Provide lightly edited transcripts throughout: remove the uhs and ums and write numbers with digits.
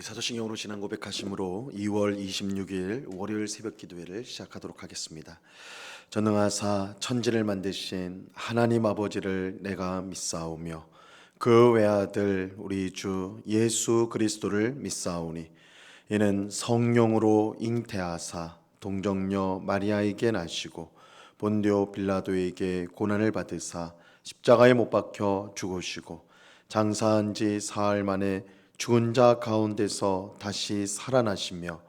사도신경으로 신앙 고백하심으로 2월 26일 월요일 새벽 기도회를 시작하도록 하겠습니다. 전능하사 천지를 만드신 하나님 아버지를 내가 믿사오며 그 외아들 우리 주 예수 그리스도를 믿사오니 이는 성령으로 잉태하사 동정녀 마리아에게 나시고 본디오 빌라도에게 고난을 받으사 십자가에 못 박혀 죽으시고 장사한 지 사흘 만에 죽은 자 가운데서 다시 살아나시며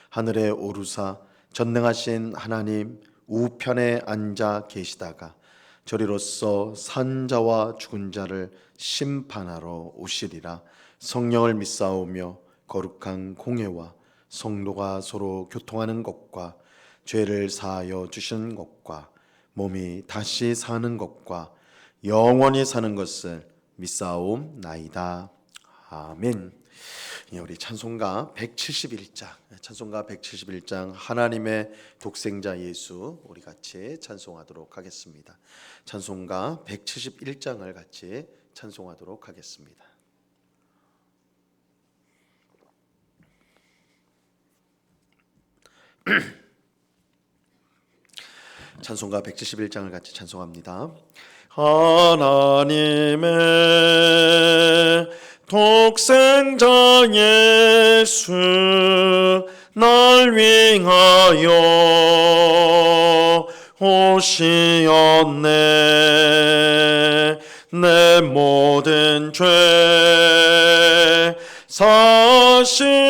하늘에 오르사 전능하신 하나님 우편에 앉아 계시다가 저리로서 산 자와 죽은 자를 심판하러 오시리라. 성령을 믿사오며 거룩한 공회와 성도가 서로 교통하는 것과 죄를 사하여 주시는 것과 몸이 다시 사는 것과 영원히 사는 것을 믿사옵나이다. 아멘. 우리 찬송가 171장 하나님의 독생자 예수 우리 같이 찬송하도록 하겠습니다. 찬송가 171장을 같이 찬송하도록 하겠습니다. 찬송가 171장을 같이 찬송합니다. 하나님의 독생자 예수 날 위하여 오시었네. 내 모든 죄 사시려고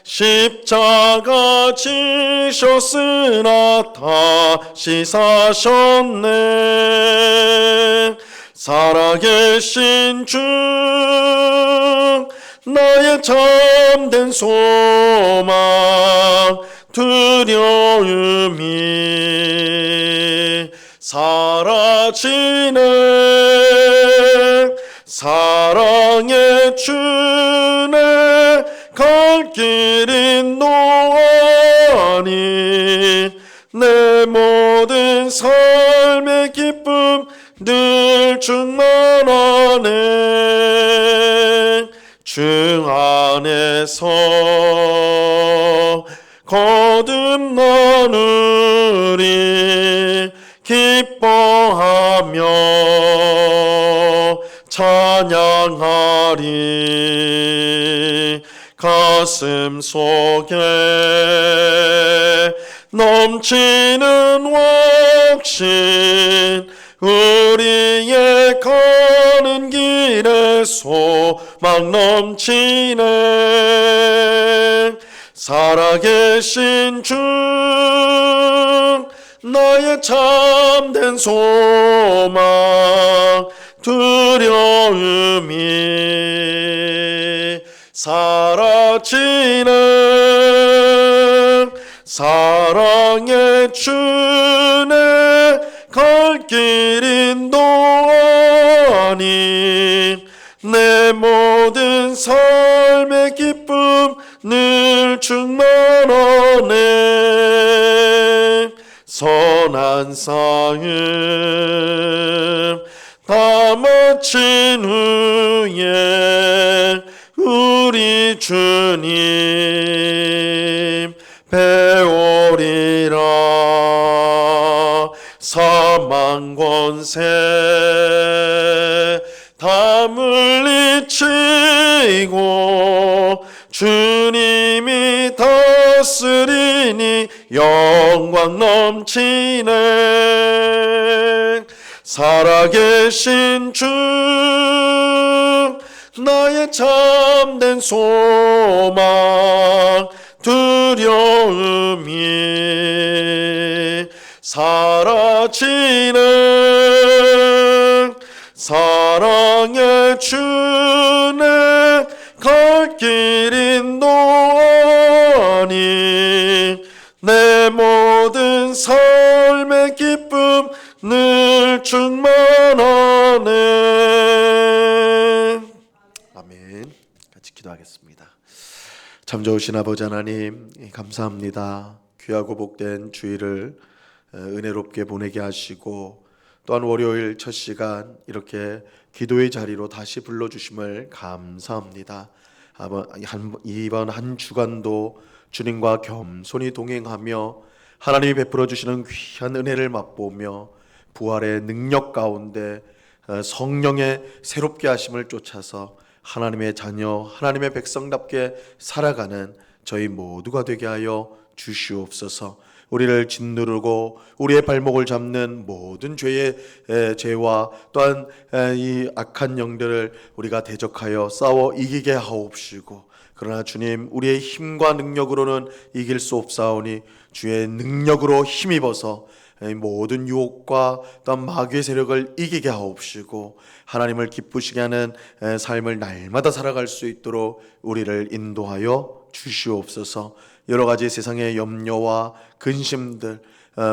십자가 지셨으나 다시 사셨네. 살아계신 주 나의 참된 소망 두려움이 사라지네. 사랑의 주네 갈 길인 노하니 내 모든 삶의 기쁨 늘 충만하네. 주 안에서 거듭나누리 기뻐하며 찬양하리. 가슴 속에 넘치는 확신 우리의 가는 길에 소망 넘치네. 살아계신 주 나의 참된 소망 두려움이 사라지네. 사랑의 주네 갈 길인 도하니 내 모든 삶의 기쁨 늘 충만하네. 선한 삶 다 마친 후에 우리 주님 배우리라. 사망 권세 다 물리치고 주님이 다스리니 영광 넘치네. 살아계신 주 나의 참된 소망 두려움이 사라지네. 사랑의 주네 갈 길인 도하니 내 모든 삶의 기쁨 늘 충만하네. 아멘. 같이 기도하겠습니다. 참 좋으신 아버지 하나님 감사합니다. 귀하고 복된 주일을 은혜롭게 보내게 하시고 또한 월요일 첫 시간 이렇게 기도의 자리로 다시 불러주심을 감사합니다. 이번 한 주간도 주님과 겸손히 동행하며 하나님이 베풀어 주시는 귀한 은혜를 맛보며 부활의 능력 가운데 성령의 새롭게 하심을 쫓아서 하나님의 자녀, 하나님의 백성답게 살아가는 저희 모두가 되게 하여 주시옵소서. 우리를 짓누르고 우리의 발목을 잡는 모든 죄와 또한 이 악한 영들을 우리가 대적하여 싸워 이기게 하옵시고, 그러나 주님, 우리의 힘과 능력으로는 이길 수 없사오니 주의 능력으로 힘입어서 모든 유혹과 또한 마귀의 세력을 이기게 하옵시고, 하나님을 기쁘시게 하는 삶을 날마다 살아갈 수 있도록 우리를 인도하여 주시옵소서. 여러 가지 세상의 염려와 근심들,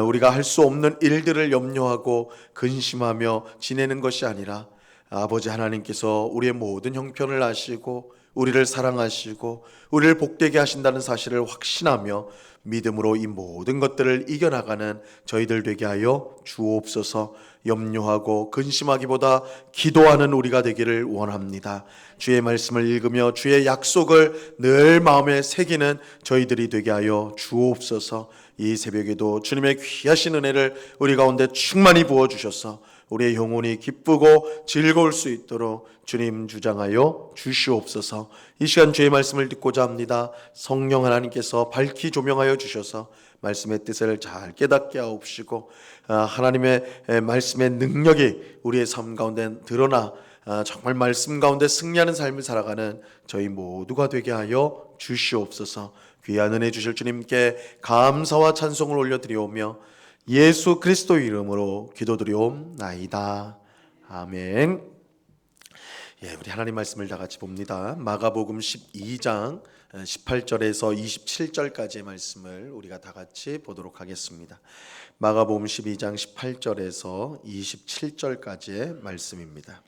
우리가 할 수 없는 일들을 염려하고 근심하며 지내는 것이 아니라 아버지 하나님께서 우리의 모든 형편을 아시고 우리를 사랑하시고 우리를 복되게 하신다는 사실을 확신하며 믿음으로 이 모든 것들을 이겨나가는 저희들 되게 하여 주옵소서. 염려하고 근심하기보다 기도하는 우리가 되기를 원합니다. 주의 말씀을 읽으며 주의 약속을 늘 마음에 새기는 저희들이 되게 하여 주옵소서. 이 새벽에도 주님의 귀하신 은혜를 우리 가운데 충만히 부어주셔서 우리의 영혼이 기쁘고 즐거울 수 있도록 주님 주장하여 주시옵소서. 이 시간 주의 말씀을 듣고자 합니다. 성령 하나님께서 밝히 조명하여 주셔서 말씀의 뜻을 잘 깨닫게 하옵시고, 하나님의 말씀의 능력이 우리의 삶 가운데 드러나 정말 말씀 가운데 승리하는 삶을 살아가는 저희 모두가 되게 하여 주시옵소서. 귀한 은혜 주실 주님께 감사와 찬송을 올려드리오며 예수 그리스도의 이름으로 기도드리옵나이다. 아멘. 우리 하나님 말씀을 다 같이 봅니다. 마가복음 12장 18절에서 27절까지의 말씀을 우리가 다 같이 보도록 하겠습니다. 마가복음 12장 18절에서 27절까지의 말씀입니다.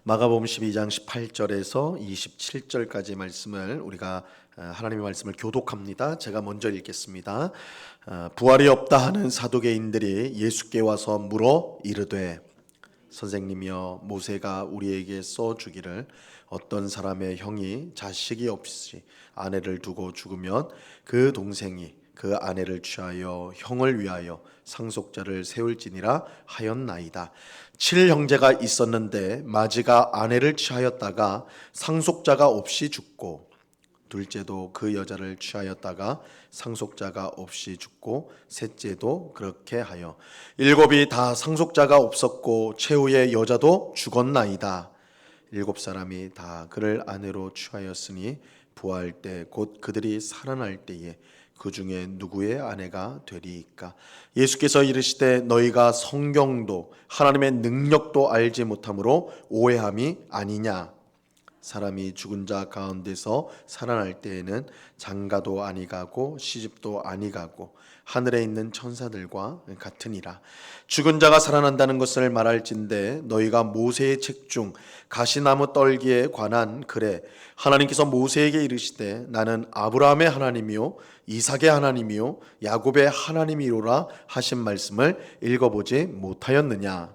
마가복음 12장 18절에서 27절까지의 말씀을 우리가 하나님의 말씀을 교독합니다. 제가 먼저 읽겠습니다. 부활이 없다 하는 사두개인들이 예수께 와서 물어 이르되, 선생님이여, 모세가 우리에게 써주기를 어떤 사람의 형이 자식이 없이 아내를 두고 죽으면 그 동생이 그 아내를 취하여 형을 위하여 상속자를 세울지니라 하였나이다. 7형제가 있었는데 마지가 아내를 취하였다가 상속자가 없이 죽고, 둘째도 그 여자를 취하였다가 상속자가 없이 죽고, 셋째도 그렇게 하여 7이 다 상속자가 없었고 최후의 여자도 죽었나이다. 7사람이 다 그를 아내로 취하였으니 부활 때 곧 그들이 살아날 때에 그 중에 누구의 아내가 되리이까? 예수께서 이르시되 너희가 성경도 하나님의 능력도 알지 못함으로 오해함이 아니냐? 사람이 죽은 자 가운데서 살아날 때에는 장가도 아니가고 시집도 아니가고 하늘에 있는 천사들과 같으니라. 죽은 자가 살아난다는 것을 말할진대 너희가 모세의 책 중 가시나무 떨기에 관한 글에 하나님께서 모세에게 이르시되 나는 아브라함의 하나님이요 이삭의 하나님이요 야곱의 하나님이로라 하신 말씀을 읽어보지 못하였느냐?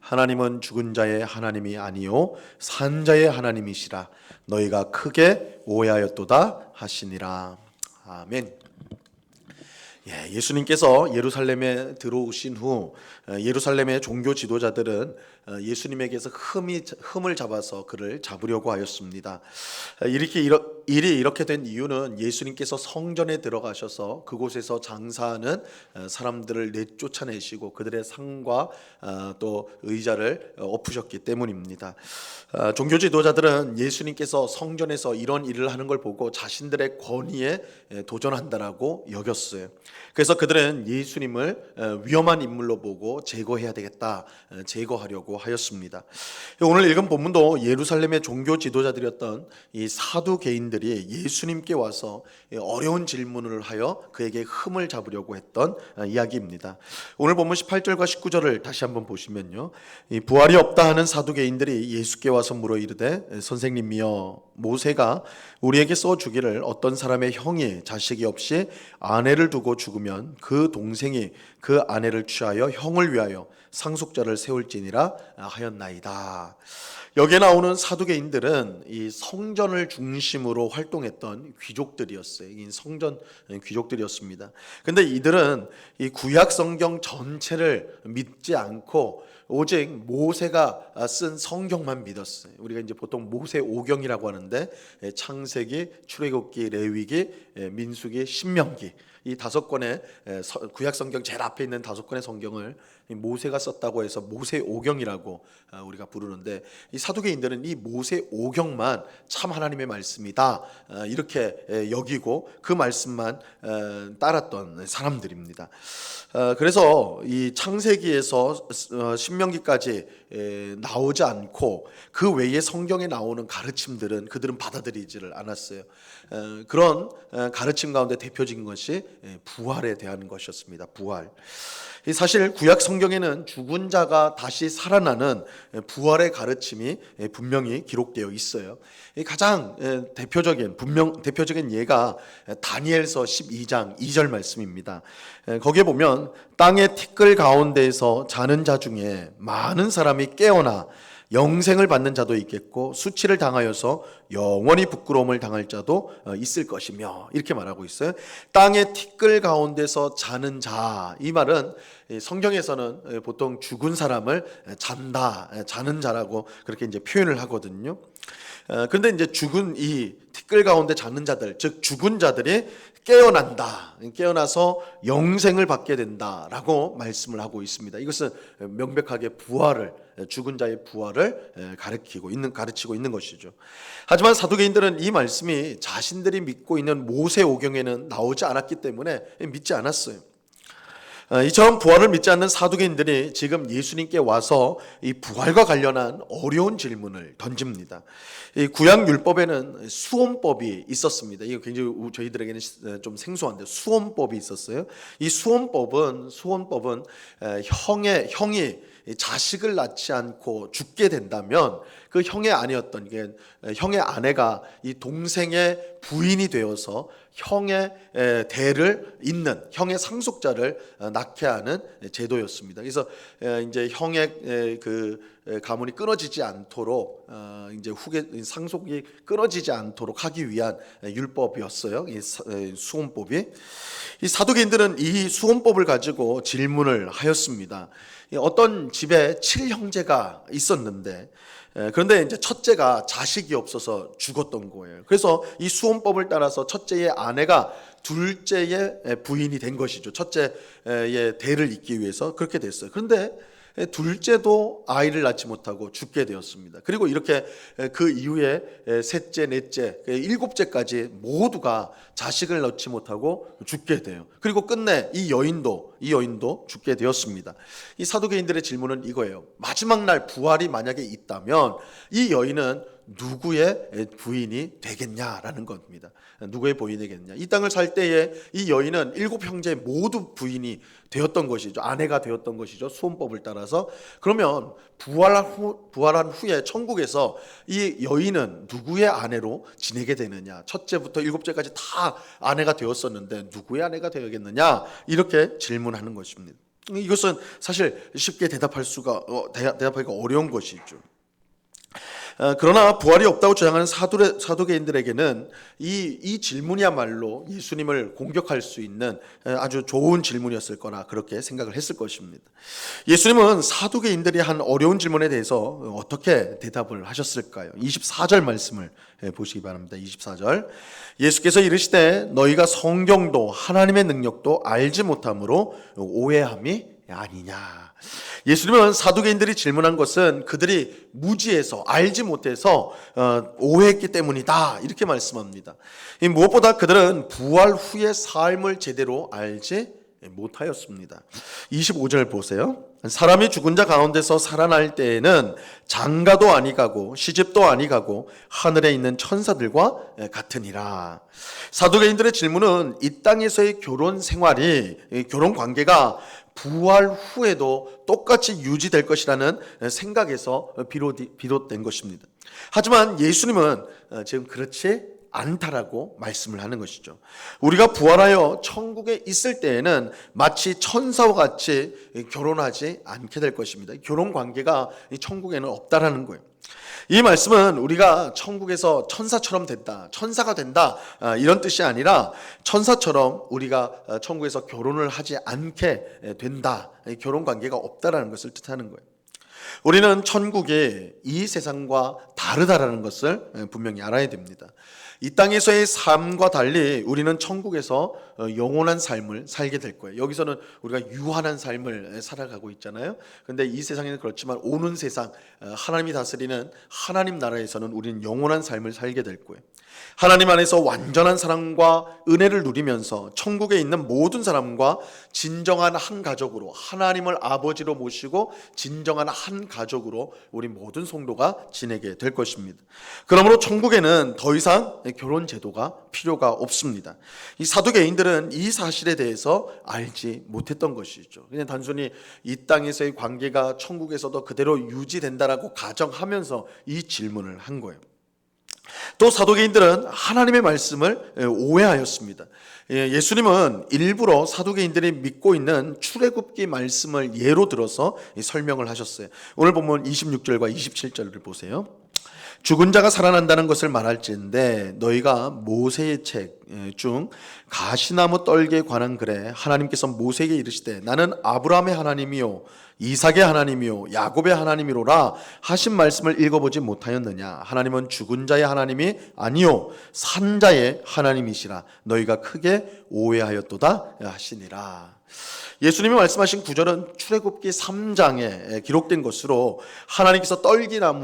하나님은 죽은 자의 하나님이 아니요 산 자의 하나님이시라. 너희가 크게 오해하였도다 하시니라. 아멘. 예수님께서 예루살렘에 들어오신 후 예루살렘의 종교 지도자들은 예수님에게서 흠을 잡아서 그를 잡으려고 하였습니다. 일이 이렇게 된 이유는 예수님께서 성전에 들어가셔서 그곳에서 장사하는 사람들을 내쫓아내시고 그들의 상과 또 의자를 엎으셨기 때문입니다. 종교 지도자들은 예수님께서 성전에서 이런 일을 하는 걸 보고 자신들의 권위에 도전한다라고 여겼어요. 그래서 그들은 예수님을 위험한 인물로 보고 제거해야 되겠다, 제거하려고 하였습니다. 오늘 읽은 본문도 예루살렘의 종교 지도자들이었던 이 사두개인들이 예수님께 와서 어려운 질문을 하여 그에게 흠을 잡으려고 했던 이야기입니다. 오늘 본문 18절과 19절을 다시 한번 보시면요, 이 부활이 없다 하는 사두개인들이 예수께 와서 물어 이르되 선생님이여, 모세가 우리에게 써주기를 어떤 사람의 형이 자식이 없이 아내를 두고 죽으면 그 동생이 그 아내를 취하여 형을 위하여 상속자를 세울지니라 하였나이다. 여기에 나오는 사두개인들은 이 성전을 중심으로 활동했던 귀족들이었어요. 이 성전 귀족들이었습니다. 근데 이들은 이 구약 성경 전체를 믿지 않고 오직 모세가 쓴 성경만 믿었어요. 우리가 이제 보통 모세오경이라고 하는데 창세기, 출애굽기, 레위기, 민수기, 신명기, 이 5권의 구약 성경 제일 앞에 있는 5권의 성경을 모세가 썼다고 해서 모세오경이라고 우리가 부르는데, 이 사두개인들은 이 모세오경만 참 하나님의 말씀이다 이렇게 여기고 그 말씀만 따랐던 사람들입니다. 그래서 이 창세기에서 신명기까지 나오지 않고 그 외에 성경에 나오는 가르침들은 그들은 받아들이지를 않았어요. 그런 가르침 가운데 대표적인 것이 부활에 대한 것이었습니다. 부활. 사실 구약 성경에는 죽은 자가 다시 살아나는 부활의 가르침이 분명히 기록되어 있어요. 가장 대표적인 예가 다니엘서 12장 2절 말씀입니다. 거기에 보면 땅의 티끌 가운데에서 자는 자 중에 많은 사람이 깨어나 영생을 받는 자도 있겠고 수치를 당하여서 영원히 부끄러움을 당할 자도 있을 것이며, 이렇게 말하고 있어요. 땅의 티끌 가운데서 자는 자, 이 말은 성경에서는 보통 죽은 사람을 자는 자라고 그렇게 이제 표현을 하거든요. 그런데 이제 죽은 이 티끌 가운데 자는 자들, 즉 죽은 자들이 깨어나서 영생을 받게 된다라고 말씀을 하고 있습니다. 이것은 명백하게 죽은 자의 부활을 가르치고 있는 것이죠. 하지만 사두개인들은 이 말씀이 자신들이 믿고 있는 모세오경에는 나오지 않았기 때문에 믿지 않았어요. 이처럼 부활을 믿지 않는 사두개인들이 지금 예수님께 와서 이 부활과 관련한 어려운 질문을 던집니다. 이 구약 율법에는 수혼법이 있었습니다. 이거 굉장히 저희들에게는 좀 생소한데 수혼법이 있었어요. 이 수혼법은 형이 자식을 낳지 않고 죽게 된다면 그 형의 아내가 이 동생의 부인이 되어서 형의 대를 잇는 형의 상속자를 낳게 하는 제도였습니다. 그래서 이제 형의 그 가문이 끊어지지 않도록 이제 상속이 끊어지지 않도록 하기 위한 율법이었어요. 이 수혼법이. 이 사두개인들은 이 수혼법을 가지고 질문을 하였습니다. 어떤 집에 7형제가 있었는데, 그런데 이제 첫째가 자식이 없어서 죽었던 거예요. 그래서 이 수혼법을 따라서 첫째의 아내가 둘째의 부인이 된 것이죠. 첫째의 대를 잇기 위해서 그렇게 됐어요. 그런데 둘째도 아이를 낳지 못하고 죽게 되었습니다. 그리고 이렇게 그 이후에 셋째, 넷째, 일곱째까지 모두가 자식을 낳지 못하고 죽게 돼요. 그리고 끝내 이 여인도 죽게 되었습니다. 이 사두개인들의 질문은 이거예요. 마지막 날 부활이 만약에 있다면 이 여인은 누구의 부인이 되겠냐라는 겁니다. 누구의 부인이 되겠냐. 이 땅을 살 때에 이 여인은 7형제 모두 부인이 되었던 것이죠. 아내가 되었던 것이죠. 수혼법을 따라서. 그러면 부활한 후에 천국에서 이 여인은 누구의 아내로 지내게 되느냐. 첫째부터 7째까지 다 아내가 되었었는데 누구의 아내가 되겠느냐. 이렇게 질문하는 것입니다. 이것은 사실 쉽게 대답하기가 어려운 것이죠. 그러나 부활이 없다고 주장하는 사두개인들에게는 이 질문이야말로 예수님을 공격할 수 있는 아주 좋은 질문이었을 거라 그렇게 생각을 했을 것입니다. 예수님은 사두개인들이 한 어려운 질문에 대해서 어떻게 대답을 하셨을까요? 24절 말씀을 보시기 바랍니다. 24절. 예수께서 이르시되 너희가 성경도 하나님의 능력도 알지 못함으로 오해함이 아니냐. 예수님은 사두개인들이 질문한 것은 그들이 무지해서 알지 못해서 오해했기 때문이다 이렇게 말씀합니다. 무엇보다 그들은 부활 후의 삶을 제대로 알지 못하였습니다. 25절 보세요. 사람이 죽은 자 가운데서 살아날 때에는 장가도 아니가고 시집도 아니가고 하늘에 있는 천사들과 같으니라. 사두개인들의 질문은 이 땅에서의 결혼 생활이, 결혼 관계가 부활 후에도 똑같이 유지될 것이라는 생각에서 비롯된 것입니다. 하지만 예수님은 지금 그렇지 않다라고 말씀을 하는 것이죠. 우리가 부활하여 천국에 있을 때에는 마치 천사와 같이 결혼하지 않게 될 것입니다. 결혼 관계가 천국에는 없다라는 거예요. 이 말씀은 우리가 천국에서 천사처럼 된다, 천사가 된다 이런 뜻이 아니라 천사처럼 우리가 천국에서 결혼을 하지 않게 된다, 결혼 관계가 없다라는 것을 뜻하는 거예요. 우리는 천국이 이 세상과 다르다라는 것을 분명히 알아야 됩니다. 이 땅에서의 삶과 달리 우리는 천국에서 영원한 삶을 살게 될 거예요. 여기서는 우리가 유한한 삶을 살아가고 있잖아요. 그런데 이 세상에는 그렇지만 오는 세상, 하나님이 다스리는 하나님 나라에서는 우리는 영원한 삶을 살게 될 거예요. 하나님 안에서 완전한 사랑과 은혜를 누리면서 천국에 있는 모든 사람과 진정한 한 가족으로, 하나님을 아버지로 모시고 진정한 한 가족으로 우리 모든 성도가 지내게 될 것입니다. 그러므로 천국에는 더 이상 결혼 제도가 필요가 없습니다. 이 사두개인들은 이 사실에 대해서 알지 못했던 것이죠. 그냥 단순히 이 땅에서의 관계가 천국에서도 그대로 유지된다라고 가정하면서 이 질문을 한 거예요. 또 사두개인들은 하나님의 말씀을 오해하였습니다. 예수님은 일부러 사두개인들이 믿고 있는 출애굽기 말씀을 예로 들어서 설명을 하셨어요. 오늘 보면 26절과 27절을 보세요. 죽은 자가 살아난다는 것을 말할지인데 너희가 모세의 책 중 가시나무 떨기에 관한 글에 하나님께서 모세에게 이르시되 나는 아브라함의 하나님이요 이삭의 하나님이요 야곱의 하나님이로라 하신 말씀을 읽어보지 못하였느냐. 하나님은 죽은 자의 하나님이 아니요 산 자의 하나님이시라. 너희가 크게 오해하였도다 하시니라. 예수님이 말씀하신 구절은 출애굽기 3장에 기록된 것으로 하나님께서 떨기나무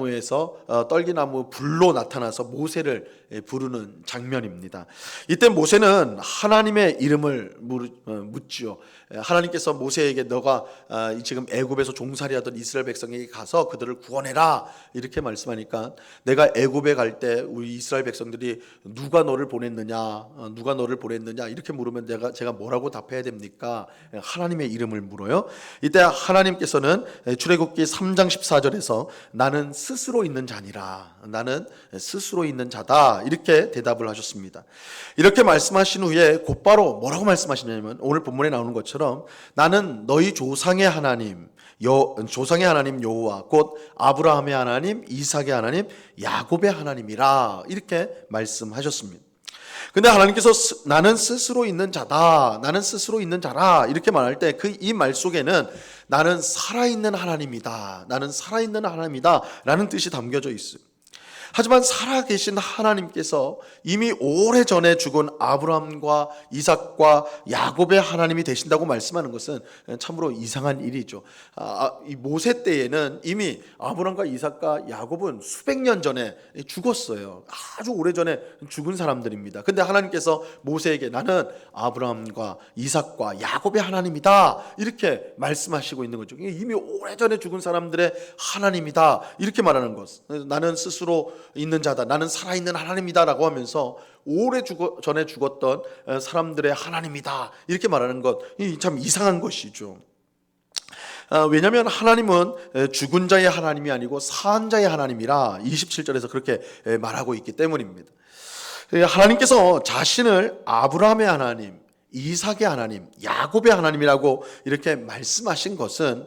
불로 나타나서 모세를 부르는 장면입니다. 이때 모세는 하나님의 이름을 묻지요. 하나님께서 모세에게 너가 지금 애굽에서 종살이하던 이스라엘 백성에게 가서 그들을 구원해라 이렇게 말씀하니까 내가 애굽에 갈 때 우리 이스라엘 백성들이 누가 너를 보냈느냐 이렇게 물으면 제가 뭐라고 답해야 됩니까? 하나님의 이름을 물어요. 이때 하나님께서는 출애굽기 3장 14절에서 나는 스스로 있는 자니라, 나는 스스로 있는 자다 이렇게 대답을 하셨습니다. 이렇게 말씀하신 후에 곧바로 뭐라고 말씀하시냐면 오늘 본문에 나오는 것처럼 나는 너희 조상의 하나님 여호와 곧 아브라함의 하나님 이삭의 하나님 야곱의 하나님이라 이렇게 말씀하셨습니다. 근데 하나님께서 나는 스스로 있는 자다, 나는 스스로 있는 자라 이렇게 말할 때 이 말 속에는 나는 살아있는 하나님이다, 나는 살아있는 하나님이다 라는 뜻이 담겨져 있어요. 하지만 살아계신 하나님께서 이미 오래전에 죽은 아브라함과 이삭과 야곱의 하나님이 되신다고 말씀하는 것은 참으로 이상한 일이죠. 이 모세 때에는 이미 아브라함과 이삭과 야곱은 수백 년 전에 죽었어요. 아주 오래전에 죽은 사람들입니다. 근데 하나님께서 모세에게 나는 아브라함과 이삭과 야곱의 하나님이다 이렇게 말씀하시고 있는 거죠. 이미 오래전에 죽은 사람들의 하나님이다 이렇게 말하는 것. 나는 스스로 있는 자다, 나는 살아있는 하나님이다 라고 하면서 전에 죽었던 사람들의 하나님이다 이렇게 말하는 것 참 이상한 것이죠. 왜냐하면 하나님은 죽은 자의 하나님이 아니고 산 자의 하나님이라 27절에서 그렇게 말하고 있기 때문입니다. 하나님께서 자신을 아브라함의 하나님, 이삭의 하나님, 야곱의 하나님이라고 이렇게 말씀하신 것은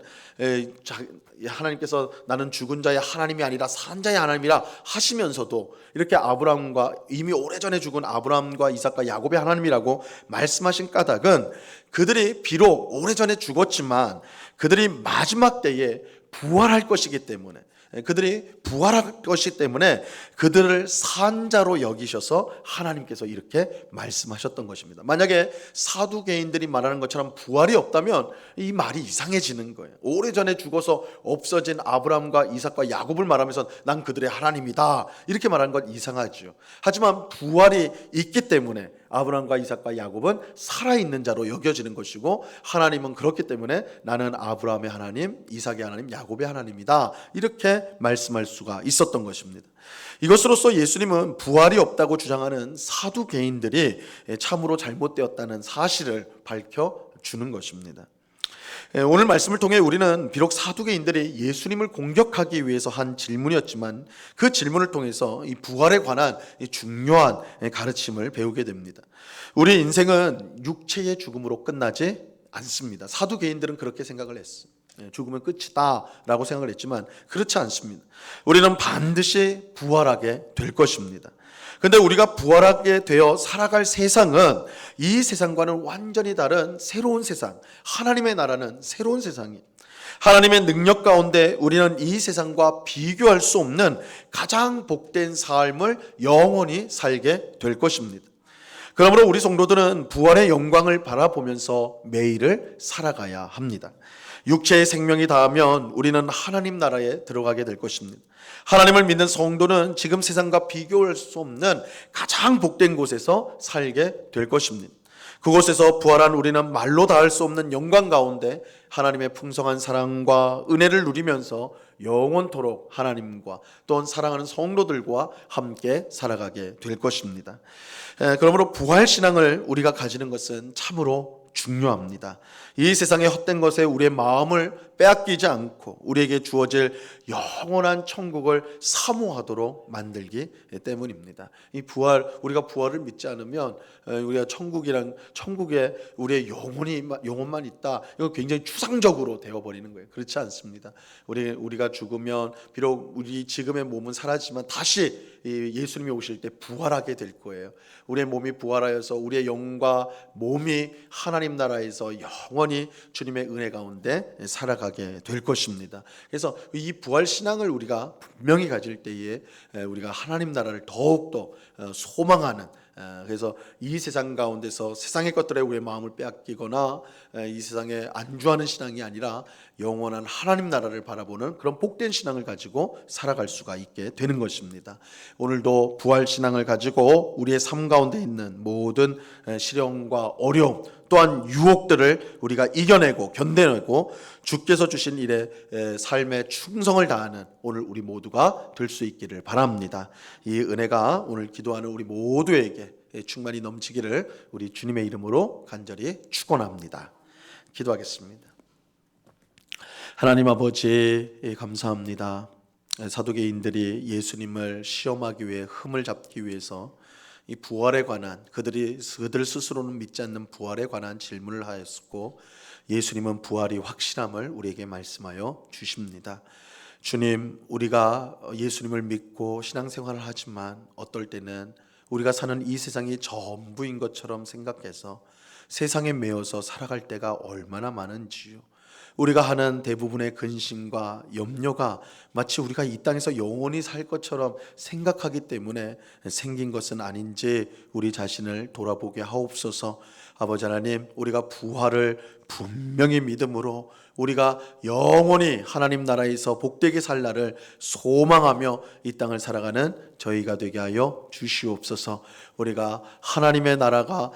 하나님께서 나는 죽은 자의 하나님이 아니라 산 자의 하나님이라 하시면서도 이렇게 아브라함과 이미 오래전에 죽은 아브라함과 이삭과 야곱의 하나님이라고 말씀하신 까닭은 그들이 비록 오래전에 죽었지만 그들이 마지막 때에 부활할 것이기 때문에 그들이 부활할 것이기 때문에 그들을 산자로 여기셔서 하나님께서 이렇게 말씀하셨던 것입니다. 만약에 사두개인들이 말하는 것처럼 부활이 없다면 이 말이 이상해지는 거예요. 오래전에 죽어서 없어진 아브라함과 이삭과 야곱을 말하면서 난 그들의 하나님이다 이렇게 말하는 건 이상하죠. 하지만 부활이 있기 때문에 아브라함과 이삭과 야곱은 살아있는 자로 여겨지는 것이고, 하나님은 그렇기 때문에 나는 아브라함의 하나님, 이삭의 하나님, 야곱의 하나님이다 이렇게 말씀할 수가 있었던 것입니다. 이것으로써 예수님은 부활이 없다고 주장하는 사두개인들이 참으로 잘못되었다는 사실을 밝혀주는 것입니다. 오늘 말씀을 통해 우리는 비록 사두개인들이 예수님을 공격하기 위해서 한 질문이었지만 그 질문을 통해서 이 부활에 관한 중요한 가르침을 배우게 됩니다. 우리 인생은 육체의 죽음으로 끝나지 않습니다. 사두개인들은 그렇게 생각을 했어요. 죽으면 끝이다 라고 생각을 했지만 그렇지 않습니다. 우리는 반드시 부활하게 될 것입니다. 근데 우리가 부활하게 되어 살아갈 세상은 이 세상과는 완전히 다른 새로운 세상, 하나님의 나라는 새로운 세상이에요. 하나님의 능력 가운데 우리는 이 세상과 비교할 수 없는 가장 복된 삶을 영원히 살게 될 것입니다. 그러므로 우리 성도들은 부활의 영광을 바라보면서 매일을 살아가야 합니다. 육체의 생명이 닿으면 우리는 하나님 나라에 들어가게 될 것입니다. 하나님을 믿는 성도는 지금 세상과 비교할 수 없는 가장 복된 곳에서 살게 될 것입니다. 그곳에서 부활한 우리는 말로 닿을 수 없는 영광 가운데 하나님의 풍성한 사랑과 은혜를 누리면서 영원토록 하나님과 또한 사랑하는 성도들과 함께 살아가게 될 것입니다. 그러므로 부활신앙을 우리가 가지는 것은 참으로 중요합니다. 이 세상의 헛된 것에 우리의 마음을 빼앗기지 않고 우리에게 주어질 영원한 천국을 사모하도록 만들기 때문입니다. 이 부활, 우리가 부활을 믿지 않으면 우리가 천국에 우리의 영혼만 있다, 이거 굉장히 추상적으로 되어버리는 거예요. 그렇지 않습니다. 우리가 죽으면 비록 우리 지금의 몸은 사라지만 다시 예수님이 오실 때 부활하게 될 거예요. 우리의 몸이 부활하여서 우리의 영과 몸이 하나님 나라에서 영원히 주님의 은혜 가운데 살아가게 될 것입니다. 그래서 이 부활 신앙을 우리가 분명히 가질 때에 우리가 하나님 나라를 더욱더 소망하는, 그래서 이 세상 가운데서 세상의 것들에 우리의 마음을 빼앗기거나 이 세상에 안주하는 신앙이 아니라 영원한 하나님 나라를 바라보는 그런 복된 신앙을 가지고 살아갈 수가 있게 되는 것입니다. 오늘도 부활 신앙을 가지고 우리의 삶 가운데 있는 모든 시련과 어려움 또한 유혹들을 우리가 이겨내고 견뎌내고 주께서 주신 일에 삶의 충성을 다하는 오늘 우리 모두가 될 수 있기를 바랍니다. 이 은혜가 오늘 기도하는 우리 모두에게 충만히 넘치기를 우리 주님의 이름으로 간절히 축원합니다. 기도하겠습니다. 하나님 아버지, 감사합니다. 사두개인들이 예수님을 시험하기 위해 흠을 잡기 위해서 이 부활에 관한 그들 스스로는 믿지 않는 부활에 관한 질문을 하였고, 예수님은 부활이 확실함을 우리에게 말씀하여 주십니다. 주님, 우리가 예수님을 믿고 신앙생활을 하지만 어떨 때는 우리가 사는 이 세상이 전부인 것처럼 생각해서 세상에 매여서 살아갈 때가 얼마나 많은지요. 우리가 하는 대부분의 근심과 염려가 마치 우리가 이 땅에서 영원히 살 것처럼 생각하기 때문에 생긴 것은 아닌지 우리 자신을 돌아보게 하옵소서. 아버지 하나님, 우리가 부활을 분명히 믿음으로 우리가 영원히 하나님 나라에서 복되게 살 날을 소망하며 이 땅을 살아가는 저희가 되게 하여 주시옵소서. 우리가 하나님의 나라가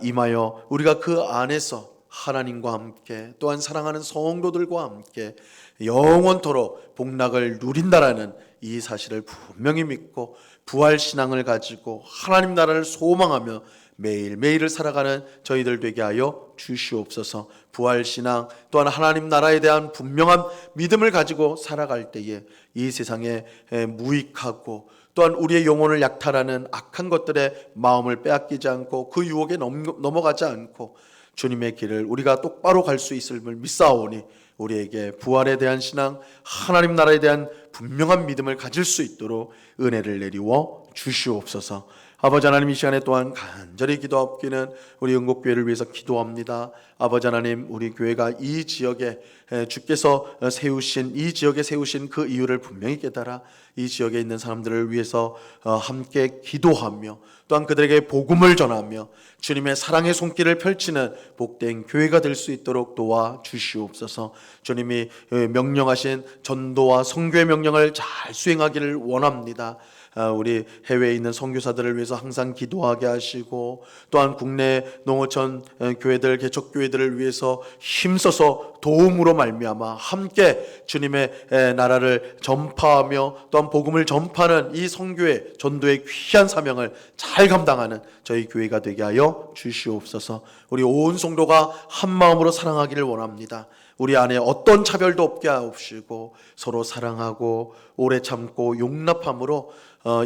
임하여 우리가 그 안에서 하나님과 함께 또한 사랑하는 성도들과 함께 영원토록 복락을 누린다라는 이 사실을 분명히 믿고 부활 신앙을 가지고 하나님 나라를 소망하며 매일매일을 살아가는 저희들 되게 하여 주시옵소서. 부활 신앙 또한 하나님 나라에 대한 분명한 믿음을 가지고 살아갈 때에 이 세상에 무익하고 또한 우리의 영혼을 약탈하는 악한 것들의 마음을 빼앗기지 않고 그 유혹에 넘어가지 않고 주님의 길을 우리가 똑바로 갈 수 있음을 믿사오니 우리에게 부활에 대한 신앙, 하나님 나라에 대한 분명한 믿음을 가질 수 있도록 은혜를 내리워 주시옵소서. 아버지 하나님, 이 시간에 또한 간절히 기도하옵기는 우리 영국교회를 위해서 기도합니다. 아버지 하나님, 우리 교회가 이 지역에 주께서 세우신, 이 지역에 세우신 그 이유를 분명히 깨달아 이 지역에 있는 사람들을 위해서 함께 기도하며 또한 그들에게 복음을 전하며 주님의 사랑의 손길을 펼치는 복된 교회가 될 수 있도록 도와 주시옵소서. 주님이 명령하신 전도와 선교의 명령을 잘 수행하기를 원합니다. 우리 해외에 있는 선교사들을 위해서 항상 기도하게 하시고 또한 국내 농어촌 교회들, 개척교회들을 위해서 힘써서 도움으로 말미암아 함께 주님의 나라를 전파하며 또한 복음을 전파하는 이 선교의 전도의 귀한 사명을 잘 감당하는 저희 교회가 되게 하여 주시옵소서. 우리 온 성도가 한 마음으로 사랑하기를 원합니다. 우리 안에 어떤 차별도 없게 하옵시고 서로 사랑하고 오래 참고 용납함으로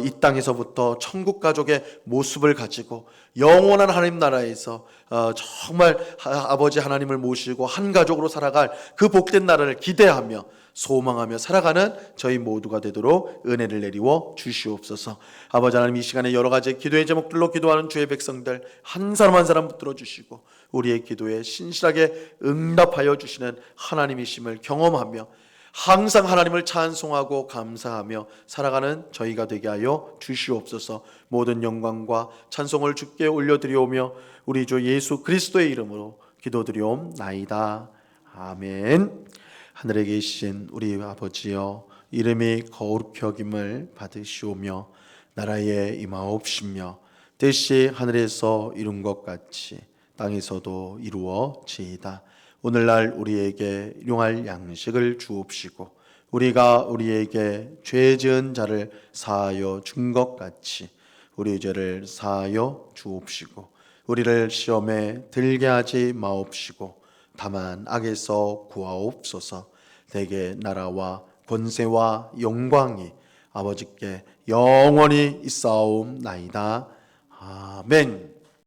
이 땅에서부터 천국 가족의 모습을 가지고 영원한 하나님 나라에서 정말 아버지 하나님을 모시고 한 가족으로 살아갈 그 복된 나라를 기대하며 소망하며 살아가는 저희 모두가 되도록 은혜를 내리워 주시옵소서. 아버지 하나님, 이 시간에 여러 가지 기도의 제목들로 기도하는 주의 백성들 한 사람 한 사람 붙들어 주시고 우리의 기도에 신실하게 응답하여 주시는 하나님이심을 경험하며 항상 하나님을 찬송하고 감사하며 살아가는 저희가 되게 하여 주시옵소서. 모든 영광과 찬송을 주께 올려드리오며 우리 주 예수 그리스도의 이름으로 기도드리옵나이다. 아멘. 하늘에 계신 우리 아버지여, 이름이 거룩히 여김을 받으시오며 나라에 임하옵시며 뜻이 하늘에서 이룬 것 같이 땅에서도 이루어지이다. 오늘날 우리에게 일용할 양식을 주옵시고 우리가 우리에게 죄 지은 자를 사하여 준 것 같이 우리 죄를 사하여 주옵시고 우리를 시험에 들게 하지 마옵시고 다만 악에서 구하옵소서. 대개 나라와 권세와 영광이 아버지께 영원히 있사옵나이다. 아멘.